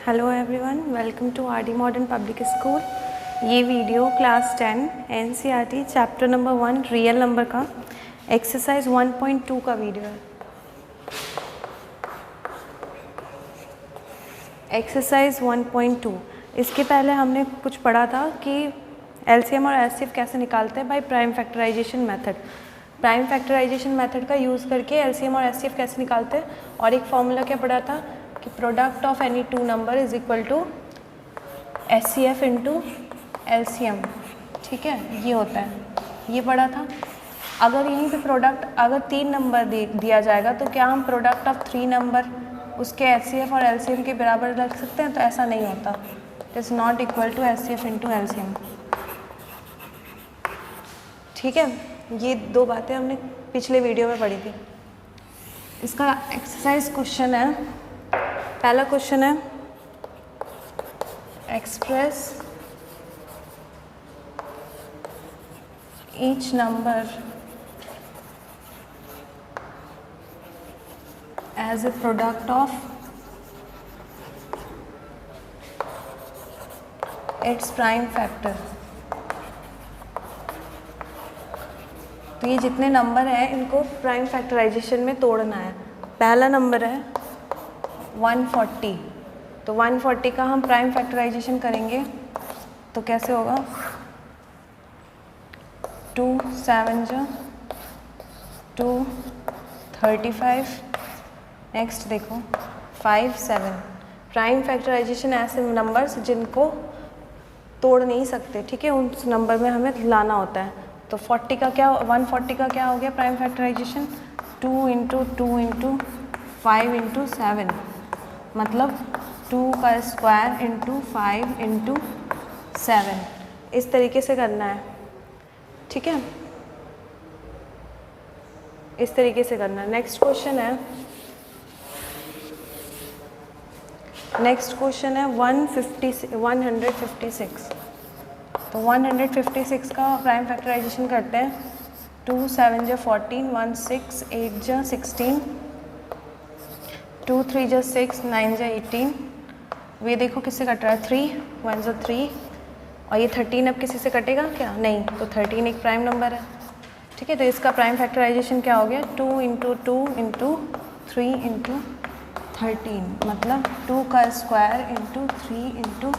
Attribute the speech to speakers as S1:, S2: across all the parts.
S1: Hello everyone, welcome to R D modern public school. ये video class 10 NCERT chapter number 1 real number का exercise 1.2 का video है। Exercise 1.2, इसके पहले हमने कुछ पढ़ा था कि एलसीएम और एचसीएफ कैसे निकालते हैं by prime factorisation method. Prime factorisation method का यूज़ करके एलसीएम और एचसीएफ कैसे निकालते हैं, और एक फॉर्मूला क्या पढ़ा था कि product of any two number is equal to HCF into LCM. ठीक है, ये होता है, ये पढ़ा था। अगर यहीं पे प्रोडक्ट अगर 3 नंबर दिया जाएगा तो क्या हम प्रोडक्ट ऑफ 3 नंबर उसके एचसीएफ और एलसीएम के बराबर रख सकते हैं? तो ऐसा नहीं होता। It is not equal to HCF into LCM. ठीक है, ये दो बातें हमने पिछले वीडियो में पढ़ी थी। इसका एक्सरसाइज क्वेश्चन है, पहला क्वेश्चन है express each number as a product of its prime factor. तो ये जितने नंबर हैं इनको प्राइम फैक्टराइजेशन में तोड़ना है। पहला नंबर है 140, तो 140 का हम प्राइम फैक्टराइजेशन करेंगे तो कैसे होगा? 2 7 जा 235। नेक्स्ट देखो 5 7। प्राइम फैक्टराइजेशन ऐसे नंबर्स जिनको तोड़ नहीं सकते, ठीक है, उस नंबर में हमें लाना होता है। तो 40 का क्या, 140 का क्या हो गया prime factorisation? 2 into 2 into 5 into 7, मतलब 2 का स्क्वायर इंटू 5 इंटू 7। इस तरीके से करना है, ठीक है, इस तरीके से करना है। नेक्स्ट क्वेश्चन है 156। तो 156 का प्राइम फैक्टराइजेशन करते हैं। 2 7 जा 14, 1 6 8 जा 16, 2 3 जा 6, 9 जा 18। ये देखो किससे कट रहा है? 3 1 जा 3, और ये 13 अब किसी से कटेगा क्या? नहीं, तो 13 एक प्राइम नंबर है, ठीक है। तो इसका प्राइम फैक्टराइजेशन क्या हो गया? 2 इंटू 2 इंटू 3 इंटू 13, मतलब 2 का स्क्वायर इंटू 3 इंटू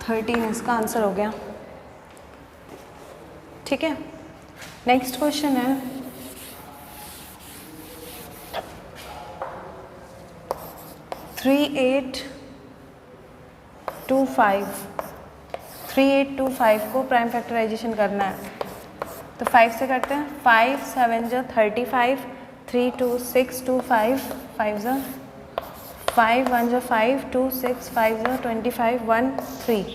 S1: 13 इसका आंसर हो गया, ठीक है। नेक्स्ट क्वेश्चन है 3825 को प्राइम फैक्टराइजेशन करना है। तो 5 से करते हैं। 5 7 जा 35, 3 2 6 2 5 5 जा 5 1 जा 5 2 6 5 जा 25 1 3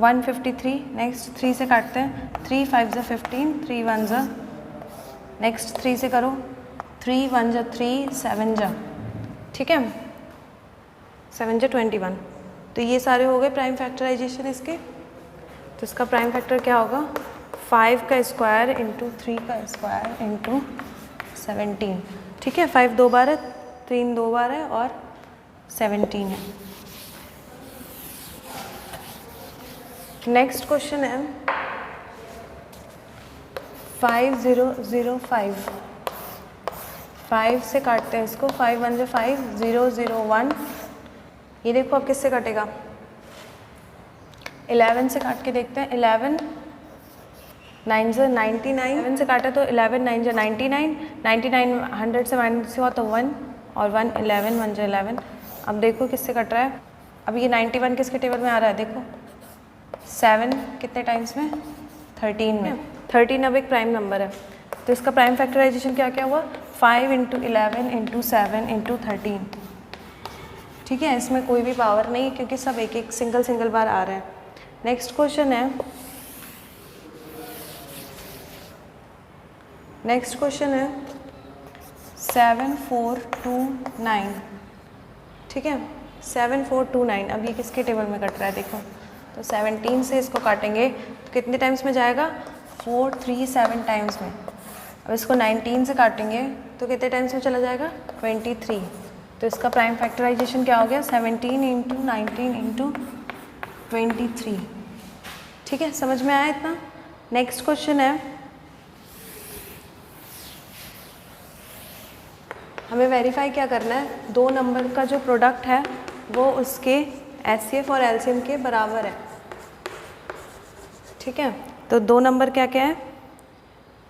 S1: 153। नेक्स्ट 3 से काटते हैं। 3 5 जा 15, 3 1 जा, नेक्स्ट 3 से करो। 3 1 जा 3 7 जा, ठीक है, 7 जा 21। तो ये सारे हो गए प्राइम फैक्टराइजेशन इसके। तो इसका प्राइम फैक्टर क्या होगा? 5 का स्क्वायर इंटू 3 का स्क्वायर इंटू 17, ठीक है। 5 2 बार है, 3 2 बार है, और 17 है। नेक्स्ट क्वेश्चन है 5005। 5 से काटते हैं इसको। 5 1 जा 5, 0 0 1। ये देखो अब किससे कटेगा? 11 से काट के देखते हैं। 11 9 जा 99। 11 से काटे तो 11 9 जा 99, 99 100 से माइनस हुआ तो 1, और 1 11 1 जा 11। अब देखो किससे कट रहा है। अब ये 91 किसके टेबल में आ रहा है? देखो 7 कितने टाइम्स में? 13 में। 13 अब एक प्राइम नंबर है। तो इसका प्राइम फैक्टराइजेशन क्या क्या हुआ? 5 इंटू 11 इंटू 7 इंटू 13, ठीक है। इसमें कोई भी पावर नहीं क्योंकि सब एक एक सिंगल बार आ रहे हैं। नेक्स्ट क्वेश्चन है 7429, ठीक है, 7429। अब ये किसके टेबल में कट रहा है? देखो, तो 17 से इसको काटेंगे तो कितने टाइम्स में जाएगा? 437 टाइम्स में। अब इसको 19 से काटेंगे तो कितने टाइम्स में चला जाएगा? 23। तो इसका प्राइम फैक्टराइजेशन क्या हो गया 17 इंटू 19 इंटू 23। ठीक है, समझ में आया इतना। नेक्स्ट क्वेश्चन है, हमें वेरीफाई क्या करना है, दो नंबर का जो प्रोडक्ट है वो उसके एचसीएफ और एलसीएम के बराबर है। ठीक है, तो दो नंबर क्या क्या है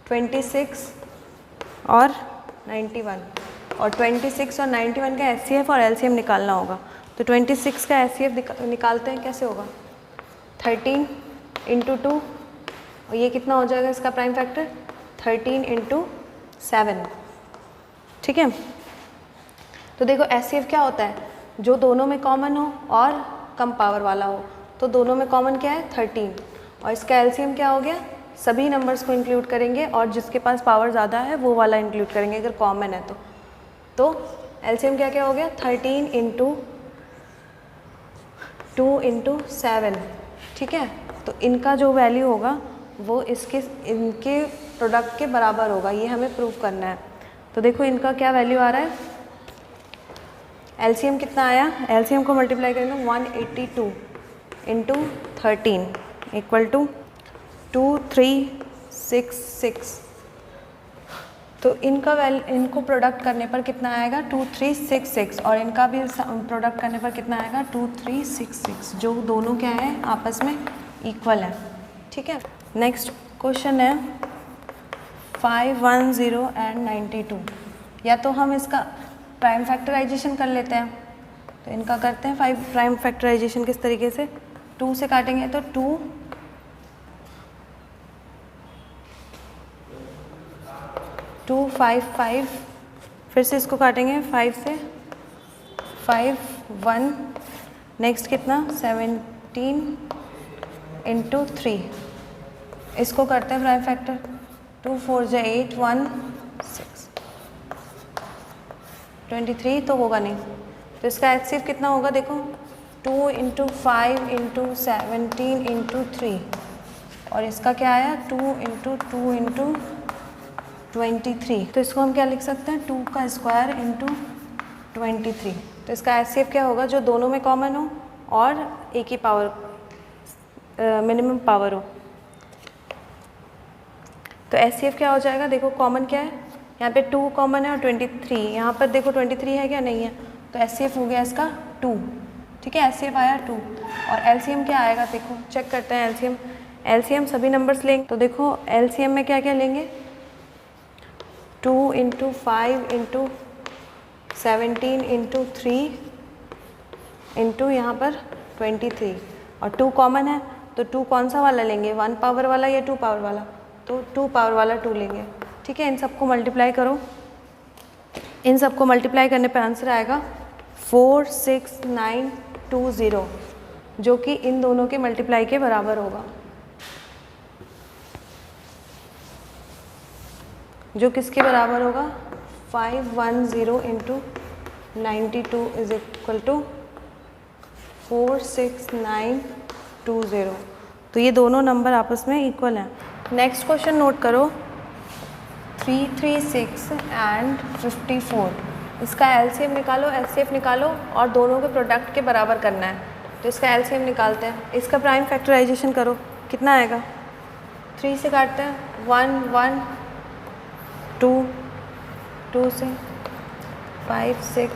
S1: 26 और 91, और 26 और 91 का एचसीएफ और एलसीएम निकालना होगा। तो 26 का एचसीएफ निकालते हैं, कैसे होगा 13 इंटू 2, और ये कितना हो जाएगा इसका प्राइम फैक्टर 13 इंटू 7। ठीक है, तो देखो एचसीएफ क्या होता है, जो दोनों में कॉमन हो और कम पावर वाला हो। तो दोनों में कॉमन क्या है 13, और इसका एलसीएम क्या हो गया, सभी नंबर्स को इंक्लूड करेंगे और जिसके पास पावर ज़्यादा है वो वाला इंक्लूड करेंगे अगर कॉमन है तो एलसीएम क्या क्या हो गया 13 इंटू 2 इंटू 7। ठीक है, तो इनका जो वैल्यू होगा वो इनके प्रोडक्ट के बराबर होगा, ये हमें प्रूव करना है। तो देखो इनका क्या वैल्यू आ रहा है, एलसीएम कितना आया, एलसीएम को मल्टीप्लाई करेंगे 182 इंटू 13 इक्वल टू 2366। तो इनको प्रोडक्ट करने पर कितना आएगा 2366, और इनका भी प्रोडक्ट करने पर कितना आएगा 2366, जो दोनों क्या है आपस में इक्वल है। ठीक है, नेक्स्ट क्वेश्चन है 510 एंड 92। या तो हम इसका प्राइम फैक्टराइजेशन कर लेते हैं, तो इनका करते हैं प्राइम फैक्टराइजेशन किस तरीके से, 2 से काटेंगे तो 2 5 5, फिर से इसको काटेंगे 5 से 5 1, नेक्स्ट कितना 17 इंटू 3, इसको करते हैं प्राइम फैक्टर 2 4 जा 8 1 6 23, तो होगा नहीं। तो इसका एचसीएफ कितना होगा देखो 2 इंटू 5 इंटू 17 इंटू 3, और इसका क्या आया 2 इंटू 2 इंटू 23। तो इसको हम क्या लिख सकते हैं 2 का स्क्वायर इंटू 23। तो इसका एचसीएफ क्या होगा, जो दोनों में कॉमन हो और एक ही पावर मिनिमम पावर हो। तो एचसीएफ क्या हो जाएगा, देखो कॉमन क्या है, यहाँ पे 2 कॉमन है और 23, यहाँ पर देखो 23 है क्या, नहीं है, तो एचसीएफ हो गया इसका 2। ठीक है, एचसीएफ आया 2, और एलसीएम क्या आएगा देखो चेक करते हैं एलसीएम। एलसीएम सभी नंबर्स लेंगे, तो देखो एलसीएम में क्या क्या लेंगे 2 इंटू 5 इंटू 17 इंटू 3 इंटू यहाँ पर 23, और 2 कॉमन है तो 2 कौन सा वाला लेंगे 1 पावर वाला या 2 पावर वाला, तो 2 पावर वाला 2 लेंगे। ठीक है, इन सबको मल्टीप्लाई करो, इन सबको मल्टीप्लाई करने पे आंसर आएगा 46920, जो कि इन दोनों के मल्टीप्लाई के बराबर होगा, जो किसके बराबर होगा 510 इंटू 92 इज इक्वल टू 46920। तो ये दोनों नंबर आपस में इक्वल हैं। नेक्स्ट क्वेश्चन नोट करो 336 एंड 54। इसका एलसीएम निकालो, एचसीएफ निकालो और दोनों के प्रोडक्ट के बराबर करना है। तो इसका एलसीएम निकालते हैं, इसका प्राइम फैक्टराइजेशन करो, कितना आएगा 3 से काटते हैं 1 1 2 2 से 5 6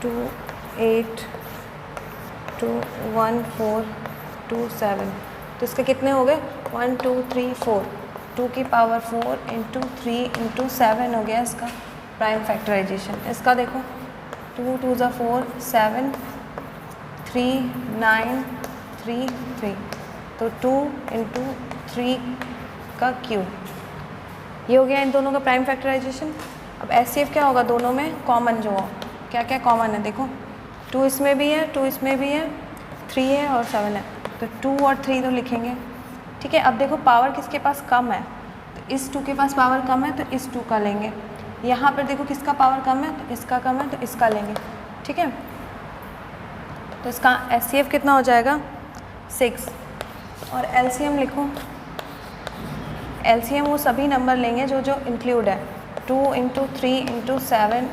S1: 2 8 2 1 4 2 7। तो इसके कितने हो गए 1 2 3 4, 2 की पावर 4 इंटू 3 इंटू 7 हो गया इसका प्राइम फैक्टराइजेशन। इसका देखो 2 2 ज़ा 4 7 3 9 3 3, तो 2 इंटू 3 का क्यूब, ये हो गया इन दोनों का प्राइम फैक्टराइजेशन। अब एचसीएफ क्या होगा, दोनों में कॉमन जो हो, क्या क्या कॉमन है देखो 2 इसमें भी है 2 इसमें भी है 3 है और 7 है, तो 2 और 3 तो लिखेंगे। ठीक है, अब देखो पावर किसके पास कम है, तो इस 2 के पास पावर कम है तो इस 2 का लेंगे। यहाँ पर देखो किसका पावर कम है, तो इसका कम है तो इसका लेंगे। ठीक है, तो इसका एचसीएफ कितना हो जाएगा 6, और एलसीएम लिखो, एलसीएम वो सभी नंबर लेंगे जो जो इंक्लूड है 2 इंटू 3 इंटू 7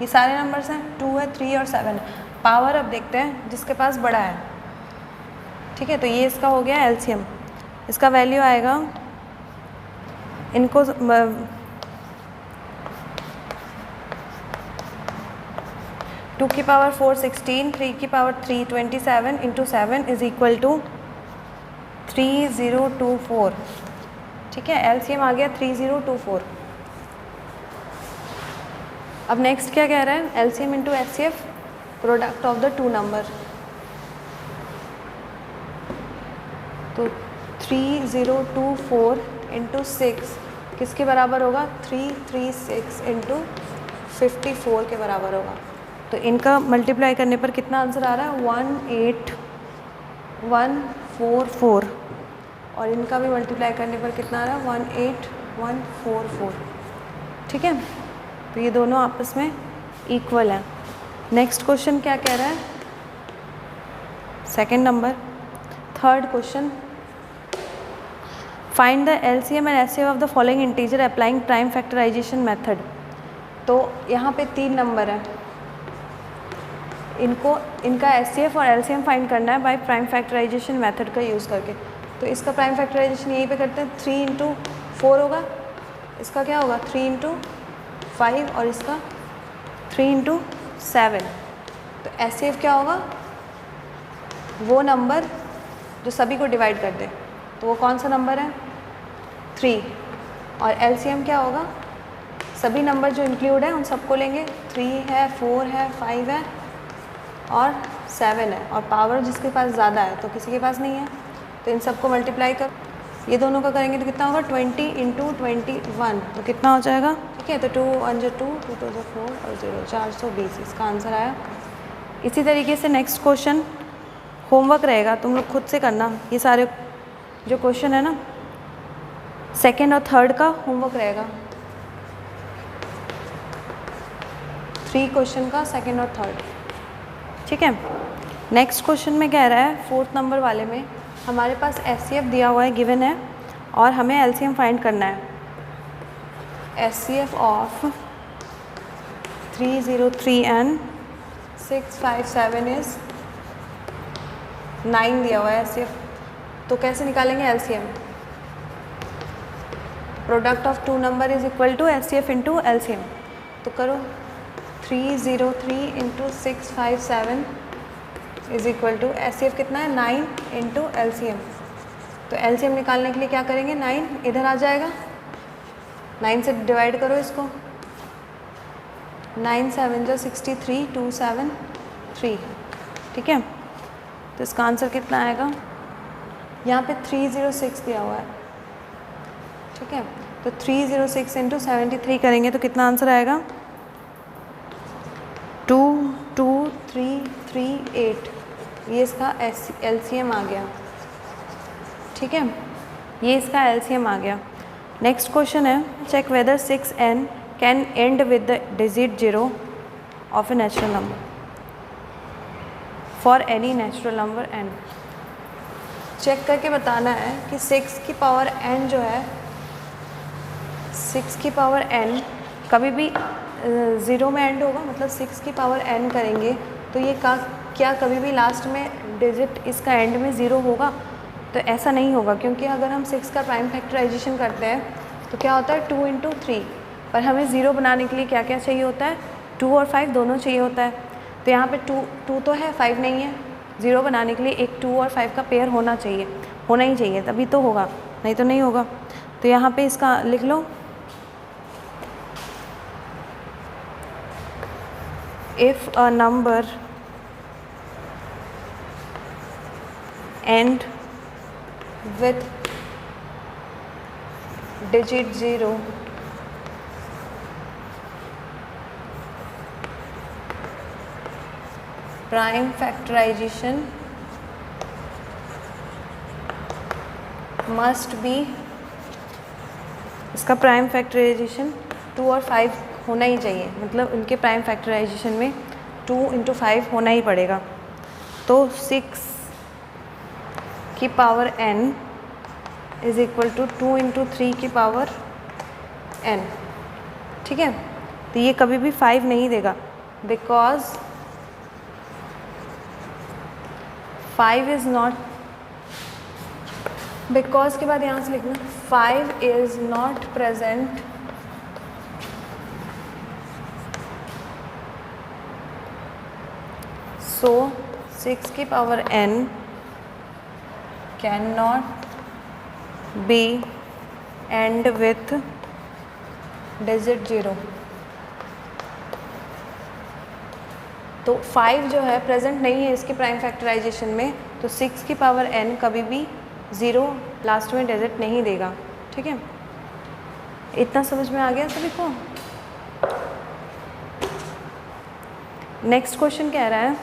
S1: ये सारे नंबर्स हैं, 2 है, 3 और 7 है। पावर अब देखते हैं जिसके पास बड़ा है, ठीक है। तो ये इसका हो गया एलसीएम, इसका वैल्यू आएगा, इनको 2 की पावर 4 16, 3 की power 3 27 into 7 is equal to 3024, ठीक है। एलसीएम आ गया 3024। अब नेक्स्ट क्या कह रहा है, LCM into HCF, product of the two number. तो 3024 इंटू 6 किसके बराबर होगा, 336 इंटू 54 के बराबर होगा। तो इनका मल्टीप्लाई करने पर कितना आंसर आ रहा है, 18144, और इनका भी मल्टीप्लाई करने पर कितना आ रहा है, 18144, ठीक है। तो ये दोनों आपस में इक्वल हैं। नेक्स्ट क्वेश्चन क्या कह रहा है, second number, third question, find the LCM and HCF of the following integer applying prime factorisation method. तो यहाँ पे 3 नंबर है, इनका एचसीएफ और एलसीएम फाइंड करना है बाय प्राइम फैक्टराइजेशन मेथड का यूज़ करके। तो इसका प्राइम फैक्टराइजेशन यहीं पे करते हैं, 3 इंटू 4 होगा, इसका क्या होगा 3 इंटू 5 और इसका 3 इंटू 7। तो एचसीएफ क्या होगा, वो नंबर जो सभी को डिवाइड कर दे, तो वो कौन सा नंबर है, 3। और एलसीएम क्या होगा, सभी नंबर जो इंक्लूड है उन सबको लेंगे, 3 है, 4 है, 5 है और 7 है, और पावर जिसके पास ज़्यादा है तो किसी के पास नहीं है, तो इन सबको मल्टीप्लाई कर, ये दोनों का करेंगे तो कितना होगा, 20 इंटू 21, तो कितना हो जाएगा, ठीक है। तो 2 1 2 2 2 4 और 0 420 इसका आंसर आया। इसी तरीके से नेक्स्ट क्वेश्चन होमवर्क रहेगा, तुम लोग खुद से करना, ये सारे जो क्वेश्चन है ना सेकेंड और थर्ड का होमवर्क रहेगा, 3 क्वेश्चन का सेकेंड और थर्ड, ठीक है। नेक्स्ट क्वेश्चन में कह रहा है, 4th नंबर वाले में हमारे पास एचसीएफ दिया हुआ है, गिवन है, और हमें एलसीएम फाइंड करना है। एचसीएफ ऑफ 303 एंड 657 इज 9 दिया हुआ है एचसीएफ। तो कैसे निकालेंगे LCM, product of two number is equal to HCF into LCM. तो करो, 303 into 657 is equal to HCF कितना है, 9 इंटू एलसीएम। तो एलसीएम निकालने के लिए क्या करेंगे, 9 इधर आ जाएगा, 9 से डिवाइड करो इसको, 9 7 जो 63 273, ठीक है। तो इसका आंसर कितना आएगा, यहाँ पे 306 दिया हुआ है, ठीक है। तो 306 इंटू 73 करेंगे तो कितना आंसर आएगा, 22338, ये इसका एलसीएम आ गया, ठीक है। ये इसका एलसीएम आ गया। नेक्स्ट क्वेश्चन है, check whether 6n can end with the digit 0 of a natural number for any natural number n। Check करके बताना है कि 6 की पावर n जो है, 6 की पावर n कभी भी 0 में एंड होगा, मतलब 6 की पावर n करेंगे तो ये क्या कभी भी लास्ट में डिजिट इसका एंड में 0 होगा, तो ऐसा नहीं होगा, क्योंकि अगर हम 6 का प्राइम फैक्टराइजेशन करते हैं तो क्या होता है 2 इंटू 3, पर हमें 0 बनाने के लिए क्या क्या चाहिए होता है, 2 और 5 दोनों चाहिए होता है। तो यहाँ पे 2 तो है, 5 नहीं है, 0 बनाने के लिए एक 2 और 5 का पेयर होना ही चाहिए, तभी तो होगा, नहीं तो नहीं होगा। तो यहाँ पे इसका लिख लो, if a number end with digit 0 prime factorization must be, इसका प्राइम फैक्टराइजेशन 2 और 5 होना ही चाहिए, मतलब उनके प्राइम फैक्टराइजेशन में 2 इंटू 5 होना ही पड़ेगा। तो 6 की power n is equal to 2 into 3 की पावर n, ठीक है। तो ये कभी भी 5 नहीं देगा, बिकॉज 5 इज़ नॉट, बिकॉज के बाद यहाँ से लिखना 5 इज़ नॉट प्रेजेंट सो 6 की power n can not be and with digit 0। तो 5 जो है प्रेजेंट नहीं है इसके प्राइम फैक्टराइजेशन में, तो 6 की पावर n कभी भी 0 लास्ट में डिजिट नहीं देगा। ठीक है, इतना समझ में आ गया सभी को। नेक्स्ट क्वेश्चन कह रहा है,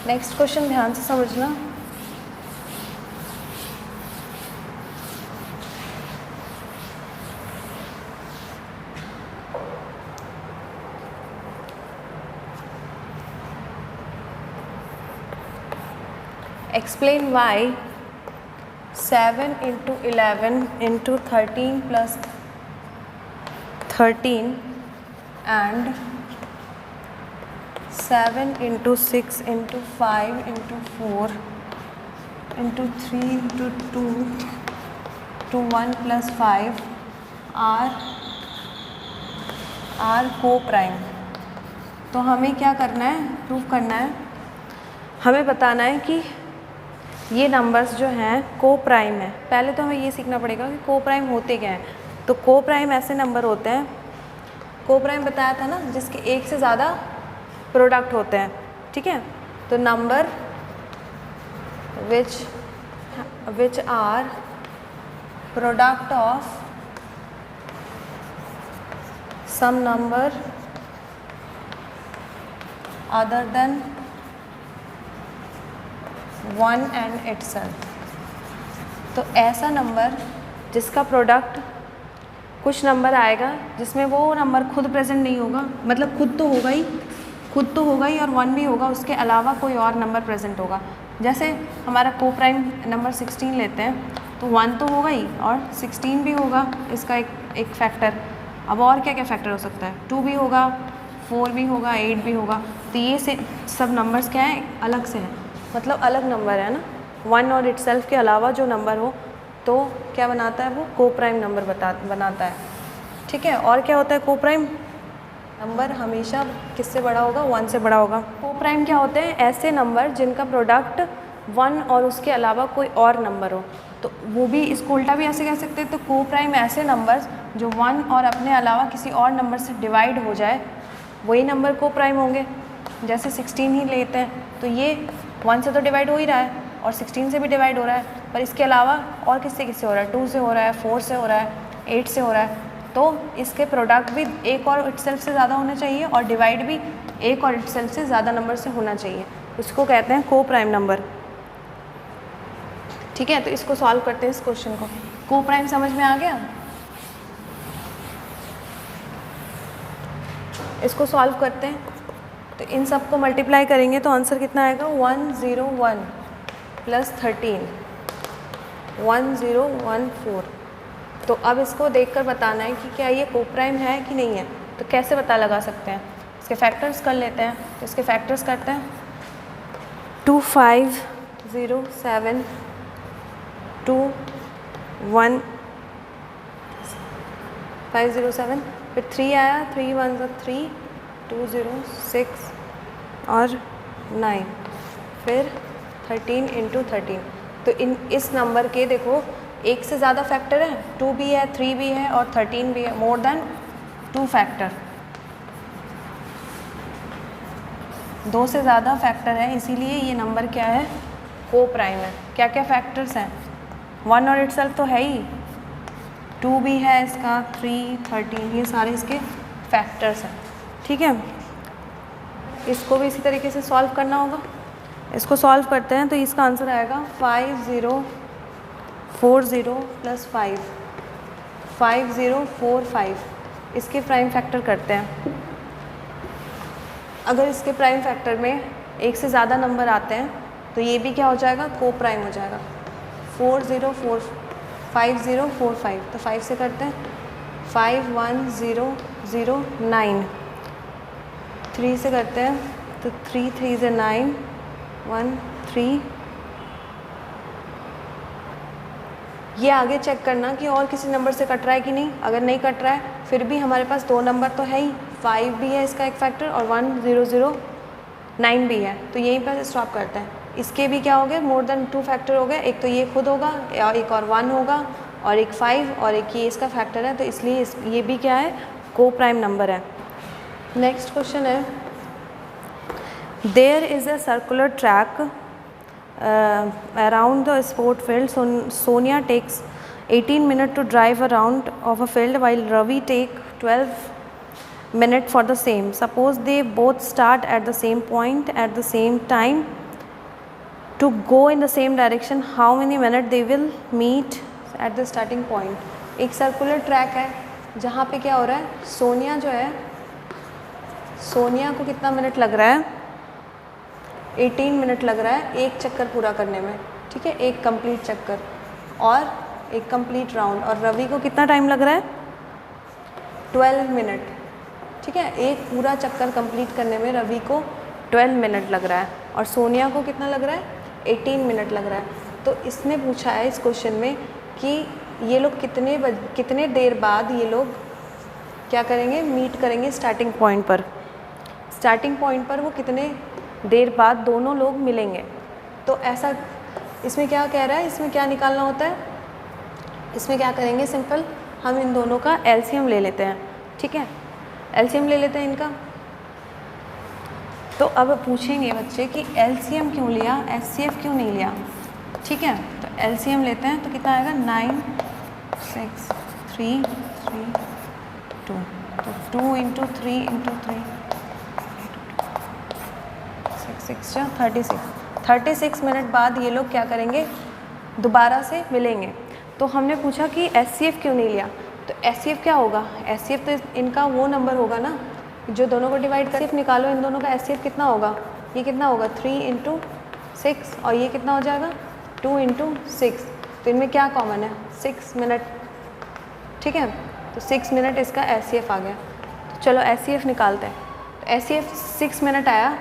S1: नेक्स्ट क्वेश्चन ध्यान से समझना। Explain why 7 into 11 into 13 plus 13 and 7 into 6 into 5 into 4 into 3 into 2 to 1 plus 5 are co-prime। तो हमें क्या करना है, प्रूफ करना है, हमें बताना है कि ये नंबर्स जो हैं को प्राइम है। पहले तो हमें ये सीखना पड़ेगा कि को प्राइम होते क्या हैं। तो को प्राइम ऐसे नंबर होते हैं, को प्राइम बताया था ना, जिसके एक से ज़्यादा प्रोडक्ट होते हैं। ठीक है, तो number which are product of some number other than 1 and itself। तो ऐसा नंबर जिसका प्रोडक्ट कुछ नंबर आएगा जिसमें वो नंबर खुद प्रेजेंट नहीं होगा, मतलब खुद तो होगा ही और 1 भी होगा, उसके अलावा कोई और नंबर प्रेजेंट होगा। जैसे हमारा को प्राइम नंबर 16 लेते हैं, तो 1 तो होगा ही और 16 भी होगा इसका एक फैक्टर। अब और क्या क्या फैक्टर हो सकता है, 2 भी होगा, 4 भी होगा, 8 भी होगा। तो ये से सब नंबर्स क्या है, अलग से हैं, मतलब अलग नंबर है ना। 1 और इटसेल्फ के अलावा जो नंबर हो तो क्या बनाता है, वो को प्राइम नंबर बनाता है। ठीक है, और क्या होता है, को प्राइम नंबर हमेशा किससे बड़ा होगा, 1 से बड़ा होगा। को प्राइम क्या होते हैं, ऐसे नंबर जिनका प्रोडक्ट 1 और उसके अलावा कोई और नंबर हो। तो वो भी इसको उल्टा भी ऐसे कह सकते हैं। तो को प्राइम ऐसे नंबर्स जो 1 और अपने अलावा किसी और नंबर से डिवाइड हो जाए, वही नंबर को प्राइम होंगे। जैसे 16 ही लेते हैं, तो ये 1 से तो डिवाइड हो ही रहा है और 16 से भी डिवाइड हो रहा है, पर इसके अलावा और किससे हो रहा है, 2 से हो रहा है, 4 से हो रहा है, 8 से हो रहा है। तो इसके प्रोडक्ट भी एक और इटसेल्फ से ज़्यादा होना चाहिए और डिवाइड भी एक और इटसेल्फ से ज़्यादा नंबर से होना चाहिए। इसको कहते हैं को प्राइम नंबर। ठीक है, तो इसको सॉल्व करते हैं इस क्वेश्चन को। को प्राइम समझ में आ गया, इसको सॉल्व करते हैं। तो इन सब को मल्टीप्लाई करेंगे तो आंसर कितना आएगा, 101 प्लस 13 1014। तो अब इसको देखकर बताना है कि क्या ये को प्राइम है कि नहीं है। तो कैसे पता लगा सकते हैं, इसके फैक्टर्स कर लेते हैं। तो इसके फैक्टर्स करते हैं, 2507 21507, फिर 3 आया, 3 1 3 206 और 9, फिर 13 × 13। तो इस नंबर के देखो एक से ज़्यादा फैक्टर है, 2 भी है, 3 भी है और 13 भी है, मोर देन 2 फैक्टर, 2 से ज़्यादा फैक्टर है, इसीलिए ये नंबर क्या है, को प्राइम है। क्या क्या फैक्टर्स हैं, 1 और इटसेल्फ तो है ही, 2 भी है इसका, 3 13, ये सारे इसके फैक्टर्स हैं। ठीक है, इसको भी इसी तरीके से सॉल्व करना होगा। इसको सॉल्व करते हैं तो इसका आंसर आएगा 5040 प्लस 5 5045। इसके प्राइम फैक्टर करते हैं। अगर इसके प्राइम फैक्टर में एक से ज़्यादा नंबर आते हैं तो ये भी क्या हो जाएगा, को प्राइम हो जाएगा। 5045, तो 5 से करते हैं 51009, 3 से करते हैं तो 3 3 से 9, 1 3। ये आगे चेक करना कि और किसी नंबर से कट रहा है कि नहीं। अगर नहीं कट रहा है फिर भी हमारे पास 2 नंबर तो है ही, 5 भी है इसका एक फैक्टर और 1009 भी है, तो यहीं पर स्टॉप करते हैं। इसके भी क्या हो गए, मोर देन 2 फैक्टर हो गए, एक तो ये खुद होगा और एक और 1 होगा और एक 5 और एक ये इसका फैक्टर है, तो इसलिए ये भी क्या है, को प्राइम नंबर है। नेक्स्ट क्वेश्चन है, there is a circular track around the sport field. Sonia takes 18 minutes to drive around of a field while Ravi take 12 minutes for the same. Suppose they both start at the same point at the same time to go in the same direction. How many minutes they will meet at the starting point? एक circular track है जहाँ पे क्या हो रहा है, सोनिया जो है, सोनिया को कितना मिनट लग रहा है, 18 मिनट लग रहा है एक चक्कर पूरा करने में, ठीक है, एक कंप्लीट चक्कर और एक कंप्लीट राउंड। और रवि को कितना टाइम लग रहा है, 12 मिनट, ठीक है, एक पूरा चक्कर कंप्लीट करने में रवि को 12 मिनट लग रहा है और सोनिया को कितना लग रहा है, 18 मिनट लग रहा है। तो इसने पूछा है इस क्वेश्चन में कि ये लोग कितने देर बाद ये लोग क्या करेंगे, मीट करेंगे स्टार्टिंग पॉइंट पर। स्टार्टिंग पॉइंट पर वो कितने देर बाद दोनों लोग मिलेंगे। तो ऐसा इसमें क्या कह रहा है, इसमें क्या निकालना होता है, इसमें क्या करेंगे, सिंपल हम इन दोनों का एलसीएम ले लेते हैं, ठीक है, एलसीएम ले लेते हैं इनका। तो अब पूछेंगे बच्चे कि एलसीएम क्यों लिया, एचसीएफ क्यों नहीं लिया, ठीक है। तो एलसीएम लेते हैं तो कितना आएगा, 9 6 3 3 2, तो 2 × 3 × 3 6 36 मिनट बाद ये लोग क्या करेंगे, दोबारा से मिलेंगे। तो हमने पूछा कि एचसीएफ क्यों नहीं लिया, तो एचसीएफ क्या होगा, एचसीएफ तो इनका वो नंबर होगा ना जो दोनों को डिवाइड कर, एचसीएफ निकालो, इन दोनों का एचसीएफ कितना होगा, ये कितना होगा 3 × 6 और ये कितना हो जाएगा 2 × 6, तो इनमें क्या कॉमन है, 6 मिनट, ठीक है, तो 6 मिनट इसका एचसीएफ आ गया। तो चलो एचसीएफ निकालते हैं। तो एचसीएफ 6 मिनट आया,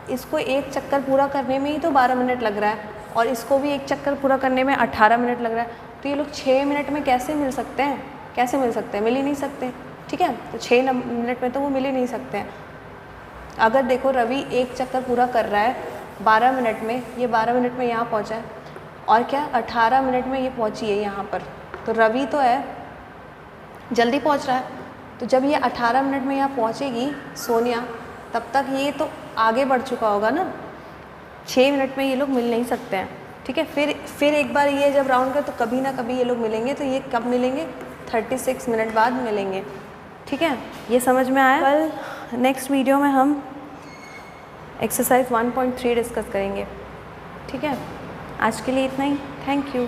S1: इसको एक चक्कर पूरा करने में ही तो 12 मिनट लग रहा है और इसको भी एक चक्कर पूरा करने में 18 मिनट लग रहा है, तो ये लोग 6 मिनट में कैसे मिल सकते हैं, कैसे मिल सकते हैं, मिल ही नहीं सकते, ठीक है। तो 6 मिनट में तो वो मिल ही नहीं सकते हैं। अगर देखो रवि एक चक्कर पूरा कर रहा है 12 मिनट में, ये 12 मिनट में यहाँ पहुँचा है और क्या 18 मिनट में ये पहुँची है यहाँ पर, तो रवि तो है जल्दी पहुँच रहा है। तो जब ये 18 मिनट में यहाँ पहुँचेगी सोनिया, तब तक ये तो आगे बढ़ चुका होगा ना, 6 मिनट में ये लोग मिल नहीं सकते हैं, ठीक है। फिर एक बार ये जब राउंड कर तो कभी ना कभी ये लोग मिलेंगे, तो ये कब मिलेंगे, 36 मिनट बाद मिलेंगे, ठीक है। ये समझ में आया। कल नेक्स्ट वीडियो में हम एक्सरसाइज 1.3 डिस्कस करेंगे, ठीक है। आज के लिए इतना ही, थैंक यू।